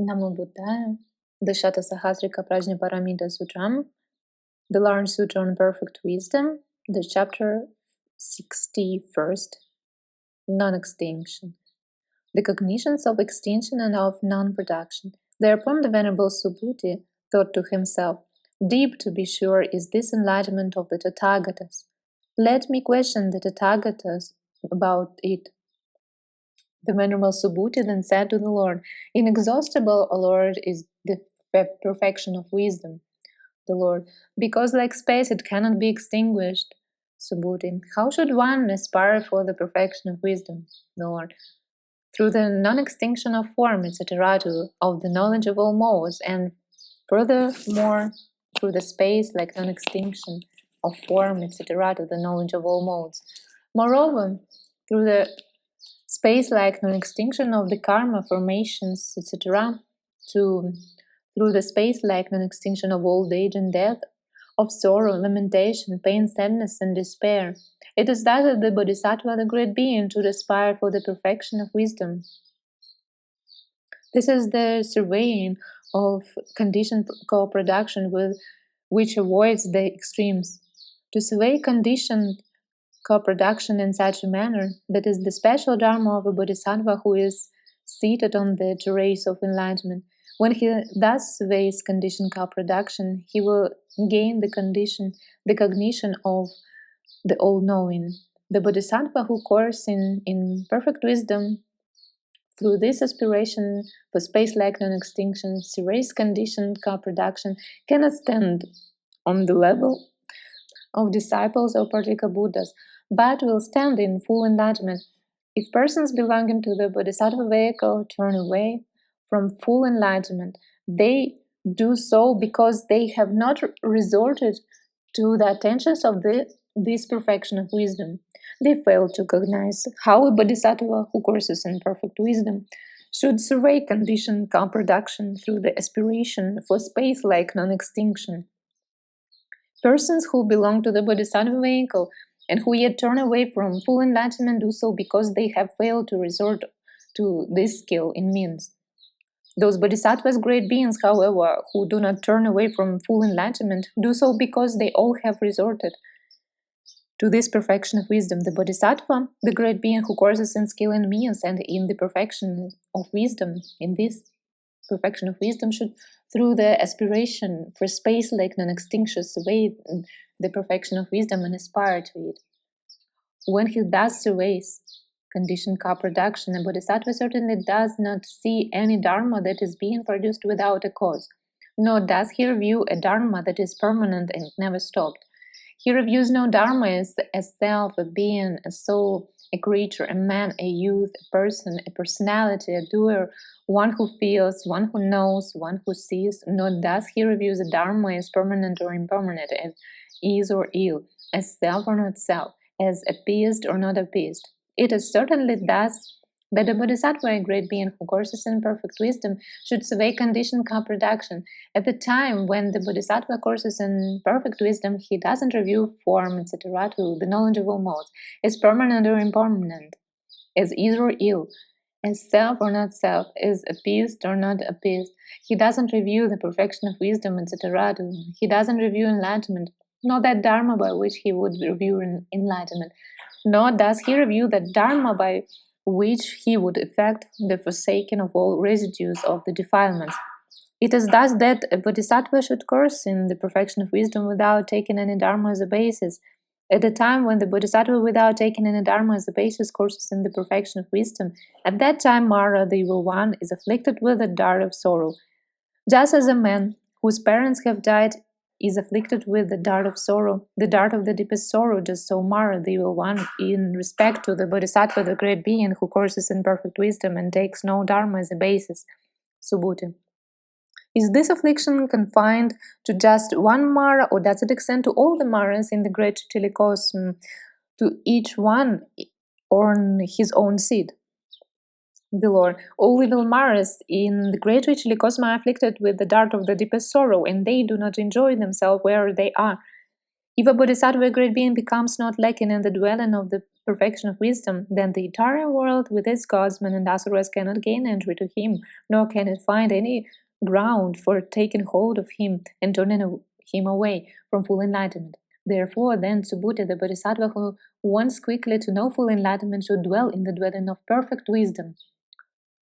Namo Buddhaya. The Satasahasrika Prajnaparamita Sutram, the Large Sutra on Perfect Wisdom, the chapter 61st, Non-Extinction. The cognitions of extinction and of non-production. Thereupon the Venerable Subhuti thought to himself, "Deep, to be sure, is this enlightenment of the Tathagatas. Let me question the Tathagatas about it." The Venerable Subhuti then said to the Lord, "Inexhaustible, O Lord, is the perfection of wisdom." The Lord, "Because like space it cannot be extinguished." Subhuti, "How should one aspire for the perfection of wisdom?" The Lord, "Through the non-extinction of form, etc., of the knowledge of all modes, and furthermore through the space like non-extinction of form, etc., to the knowledge of all modes. Moreover, through the space like non-extinction of the karma, formations, etc., through the space like non-extinction of old age and death, of sorrow, lamentation, pain, sadness, and despair. It is thus that the Bodhisattva, the great being, should aspire for the perfection of wisdom. This is the surveying of conditioned co-production which avoids the extremes. To survey conditioned co-production in such a manner, that is the special Dharma of a Bodhisattva who is seated on the terrace of enlightenment. When he thus surveys conditioned co-production, he will gain the cognition of the all-knowing. The Bodhisattva who courses in perfect wisdom through this aspiration for space-like non-extinction, surveys conditioned co-production, cannot stand on the level of disciples or Pratyekabuddhas, but will stand in full enlightenment. If persons belonging to the sattva-vehicle turn away from full enlightenment, they do so because they have not resorted to the attentions of this perfection of wisdom. They fail to cognize how a bodhisattva who courses in perfect wisdom should survey conditioned co-production through the aspiration for space-like non-extinction. Persons who belong to the bodhisattva vehicle and who yet turn away from full enlightenment do so because they have failed to resort to this skill in means. Those bodhisattvas, great beings, however, who do not turn away from full enlightenment, do so because they all have resorted to this perfection of wisdom. The bodhisattva, the great being who courses in skill and means and in the perfection of wisdom, in this perfection of wisdom, should, through the aspiration for space like non-extinction, survey the perfection of wisdom and aspire to it. When he thus surveys conditioned co-production, a bodhisattva certainly does not see any dharma that is being produced without a cause, nor does he review a dharma that is permanent and never stopped. He reviews no dharma as a self, a being, a soul, a creature, a man, a youth, a person, a personality, a doer, one who feels, one who knows, one who sees, nor does he review the dharma as permanent or impermanent, as is or ill, as self or not self, as appeased or not appeased. It is certainly thus that the Bodhisattva, a great being who courses in perfect wisdom, should survey conditioned co-production. At the time when the Bodhisattva courses in perfect wisdom, he doesn't review form, etc., to the knowledge of all modes, as permanent or impermanent, as is or ill, as self or not self, as appeased or not appeased. He doesn't review the perfection of wisdom, etc. He doesn't review enlightenment, nor that dharma by which he would review enlightenment, nor does he review that dharma by which he would effect the forsaking of all residues of the defilements. It is thus that a bodhisattva should course in the perfection of wisdom without taking any dharma as a basis. At the time when the bodhisattva, without taking any dharma as a basis, courses in the perfection of wisdom, at that time Mara, the evil one, is afflicted with a dart of sorrow. Just as a man whose parents have died is afflicted with the dart of sorrow, the dart of the deepest sorrow, just so Mara, the evil one, in respect to the bodhisattva, the great being who courses in perfect wisdom and takes no dharma as a basis. Subhuti. Is this affliction confined to just one Mara, or does it extend to all the Maras in the great telecosm, to each one on his own seed? The Lord, all evil Maras in the great Richly Cosma are afflicted with the dart of the deepest sorrow, and they do not enjoy themselves where they are. If a bodhisattva, a great being, becomes not lacking in the dwelling of the perfection of wisdom, then the entire world with its godsmen and asuras cannot gain entry to him, nor can it find any ground for taking hold of him and turning him away from full enlightenment. Therefore, then, Subhuti, the bodhisattva who wants quickly to know full enlightenment, should dwell in the dwelling of perfect wisdom,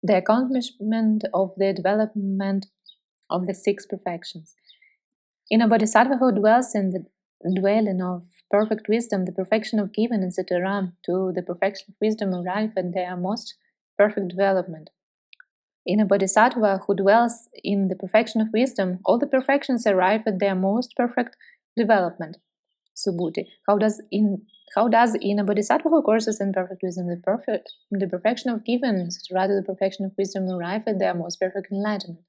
the accomplishment of the development of the six perfections. In a bodhisattva who dwells in the dwelling of perfect wisdom, the perfection of giving, etc., to the perfection of wisdom arrive at their most perfect development. In a bodhisattva who dwells in the perfection of wisdom, all the perfections arrive at their most perfect development. Subhuti. How does in a bodhisattva who courses in perfect wisdom the perfection of giving, etc., to the perfection of wisdom arrive at their most perfect enlightenment?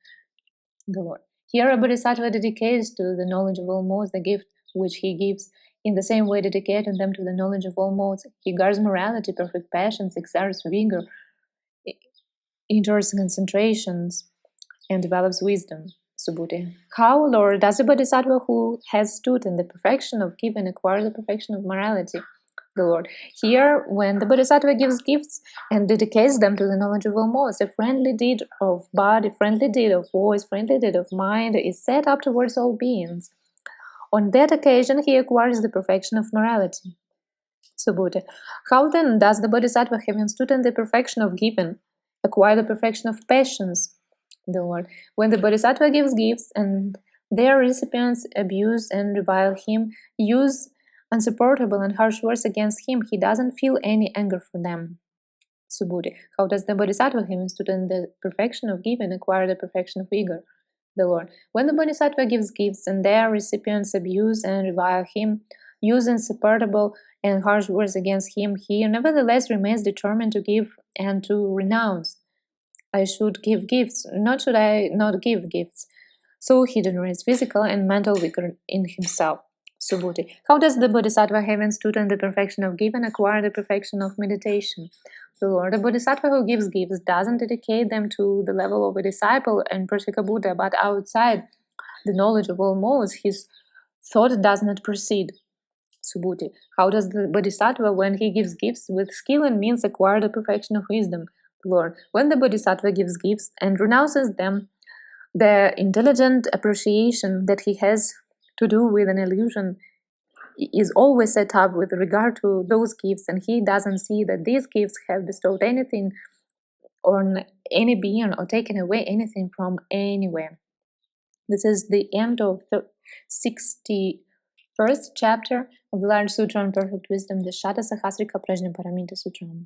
The Lord. Here a bodhisattva dedicates to the knowledge of all modes the gift which he gives. In the same way, dedicating them to the knowledge of all modes, he guards morality, perfect passions, exerts vigor, enters concentrations, and develops wisdom. Subhuti. How, Lord, does a bodhisattva who has stood in the perfection of giving acquire the perfection of morality? The Lord. Here, when the bodhisattva gives gifts and dedicates them to the knowledge of all modes, a friendly deed of body, friendly deed of voice, friendly deed of mind is set up towards all beings. On that occasion, he acquires the perfection of morality. Subhuti. How then does the bodhisattva, having stood in the perfection of giving, acquire the perfection of passions? The Lord. When the bodhisattva gives gifts and their recipients abuse and revile him, use unsupportable and harsh words against him, he doesn't feel any anger for them. Subhuti. How does the bodhisattva, having stood in the perfection of giving, acquire the perfection of vigor? The Lord. When the bodhisattva gives gifts and their recipients abuse and revile him, use insupportable and harsh words against him, he nevertheless remains determined to give and to renounce. I should give gifts, not should I not give gifts. So he generates physical and mental vigor in himself. Subhuti. How does the bodhisattva, having stood in the perfection of giving, acquire the perfection of meditation? The Lord. The bodhisattva who gives gifts doesn't dedicate them to the level of a disciple and Pratyekabuddha, but outside the knowledge of all modes, his thought does not proceed. Subhuti. How does the bodhisattva, when he gives gifts with skill and means, acquire the perfection of wisdom? Lord. When the bodhisattva gives gifts and renounces them, the intelligent appreciation that he has to do with an illusion is always set up with regard to those gifts, and he doesn't see that these gifts have bestowed anything on any being or taken away anything from anywhere. This is the end of the 61st chapter of the large sutra on perfect wisdom, the Satasahasrika Prajnaparamita Sutram.